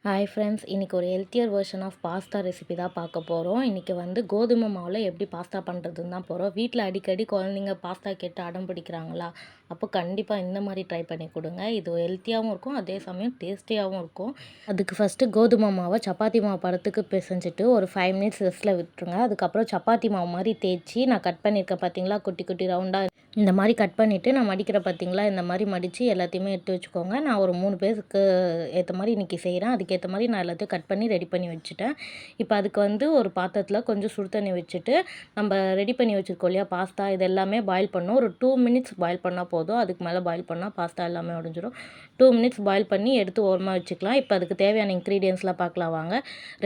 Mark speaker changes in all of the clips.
Speaker 1: Hi friends, இன்றைக்கி ஒரு healthier version of pasta recipe தான் பார்க்க போகிறோம். இன்றைக்கி வந்து கோதுமை மாவில் எப்படி பாஸ்தா பண்ணுறதுன்னு தான் போகிறோம். வீட்டில் அடிக்கடி குழந்தைங்க பாஸ்தா கேட்டு அடம் பிடிக்கிறாங்களா, அப்போ கண்டிப்பாக இந்த மாதிரி ட்ரை பண்ணி கொடுங்க. இது ஹெல்த்தியாகவும் இருக்கும், அதே சமயம் டேஸ்டியாகவும் இருக்கும். அதுக்கு ஃபஸ்ட்டு கோதுமை மாவை சப்பாத்தி மாவு படத்துக்கு பிசைஞ்சிட்டு ஒரு 5 மினிட்ஸ் ரெஸ்ட்டில் விட்டுருங்க. அதுக்கப்புறம் சப்பாத்தி மாவு மாதிரி தேய்ச்சி நான் கட் பண்ணியிருக்கேன் பார்த்தீங்களா, குட்டி குட்டி ரவுண்டாக இந்த மாதிரி கட் பண்ணிவிட்டு நான் மடிக்கிற பார்த்தீங்களா, இந்த மாதிரி மடித்து எல்லாத்தையுமே எடுத்து வச்சுக்கோங்க. நான் ஒரு 3 பேருக்கு ஏற்ற மாதிரி இன்றைக்கி செய்கிறேன். அதுக்கேற்ற மாதிரி நான் எல்லாத்தையும் கட் பண்ணி ரெடி பண்ணி வச்சுட்டேன். இப்போ அதுக்கு வந்து ஒரு பாத்திரத்தில் கொஞ்சம் சுடு தண்ணி வச்சுட்டு நம்ம ரெடி பண்ணி வச்சுருக்கோம் இல்லையா பாஸ்தா, இது எல்லாமே பாயில் பண்ணோம். ஒரு 2 மினிட்ஸ் பாயில் பண்ணால் போதும். அதுக்கு மேலே பாயில் பண்ணால் பாஸ்தா எல்லாமே உடஞ்சிடும். 2 மினிட்ஸ் பாயில் பண்ணி எடுத்து ஓரமாக வச்சுக்கலாம். இப்போ அதுக்கு தேவையான இன்க்ரீடியன்ஸ்லாம் பார்க்கலாம் வாங்க.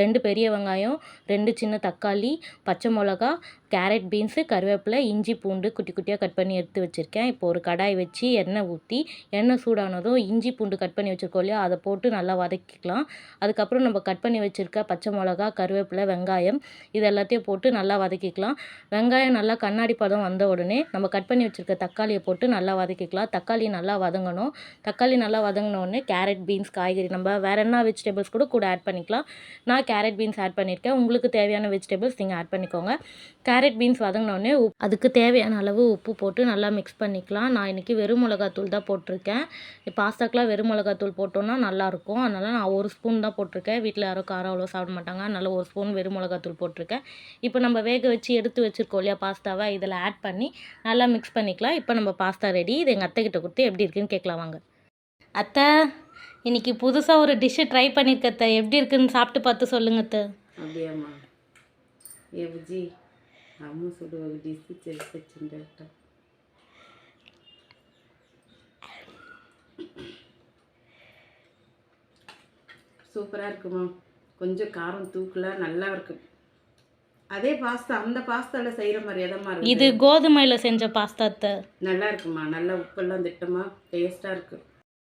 Speaker 1: 2 பெரிய வெங்காயம், 2 சின்ன தக்காளி, பச்சை மிளகா, கேரட், பீன்ஸு, கருவேப்பிலை, இஞ்சி, பூண்டு குட்டி குட்டியாக கட் பண்ணி எடுத்து வச்சுருக்கேன். இப்போ ஒரு கடாய் வச்சு எண்ணெய் ஊற்றி எண்ணெய் சூடானதும் இஞ்சி பூண்டு கட் பண்ணி வச்சுருக்கோம் இல்லையா, அதை போட்டு நல்லா வதக்கிக்கலாம். அதுக்கப்புறம் நம்ம கட் பண்ணி வச்சுருக்க பச்சை மிளகா, கருவேப்பிலை, வெங்காயம் இது எல்லாத்தையும் போட்டு நல்லா வதக்கிக்கலாம். வெங்காயம் நல்லா கண்ணாடி பதம் வந்த உடனே நம்ம கட் பண்ணி வச்சுருக்க தக்காளியை போட்டு நல்லா வதக்கிக்கலாம். தக்காளி நல்லா வதங்கணும். தக்காளி நல்லா வதங்கினோடனே கேரட், பீன்ஸ், காய்கறி நம்ம வேறு என்ன வெஜிடபிள்ஸ் கூட ஆட் பண்ணிக்கலாம். நான் கேரட், பீன்ஸ் ஆட் பண்ணியிருக்கேன். உங்களுக்கு தேவையான வெஜிடபிள்ஸ் நீங்கள் ஆட் பண்ணிக்கோங்க. கேரட், பீன்ஸ் வதங்கினோடனே அதுக்கு தேவையான அளவு உப்பு போட்டு நல்லா மிக்ஸ் பண்ணிக்கலாம். நான் இன்றைக்கி வெறும் மிளகாத்தூள் தான் போட்டிருக்கேன். பாஸ்தாக்கெலாம் வெறும் மிளகாத்தூள் போட்டோன்னா நல்லாயிருக்கும். அதனால் நான் 1 ஸ்பூன் தான் போட்டிருக்கேன். வீட்டில் யாரும் காரம் அவ்வளோ சாப்பிட மாட்டாங்க, அதனால் 1 ஸ்பூன் வெறும் மிளகாத்தூள் போட்டிருக்கேன். இப்போ நம்ம வேக வச்சு எடுத்து வச்சுருக்கோம் இல்லையா பாஸ்தாவை, இதில் ஆட் பண்ணி நல்லா மிக்ஸ் பண்ணிக்கலாம். இப்போ நம்ம பாஸ்தா ரெடி. இது எங்கள் அத்தைக்கிட்ட கொடுத்து எப்படி இருக்குன்னு கேட்கலாம் வாங்க. அத்தை, இன்றைக்கி புதுசாக ஒரு டிஷ்ஷு ட்ரை பண்ணியிருக்கத்த, எப்படி இருக்குன்னு சாப்பிட்டு பார்த்து சொல்லுங்க அத்தை.
Speaker 2: அப்படியாம்மா? ஏ புஜி, அம்மா சுடு ஒரு டிஷ்ஷு செஞ்சு வச்சுட்டேன். சூப்பராக இருக்குமா? கொஞ்சம் காரம் தூக்கலாக நல்லா இருக்கு. அதே பாஸ்தா அந்த பாஸ்தாவில் செய்கிற மாதிரி எதமா இருக்கு?
Speaker 1: இது கோதுமையில் செஞ்ச பாஸ்தா.
Speaker 2: நல்லா இருக்குமா? நல்லா உப்பெல்லாம் திட்டமாக டேஸ்ட்டாக இருக்குது.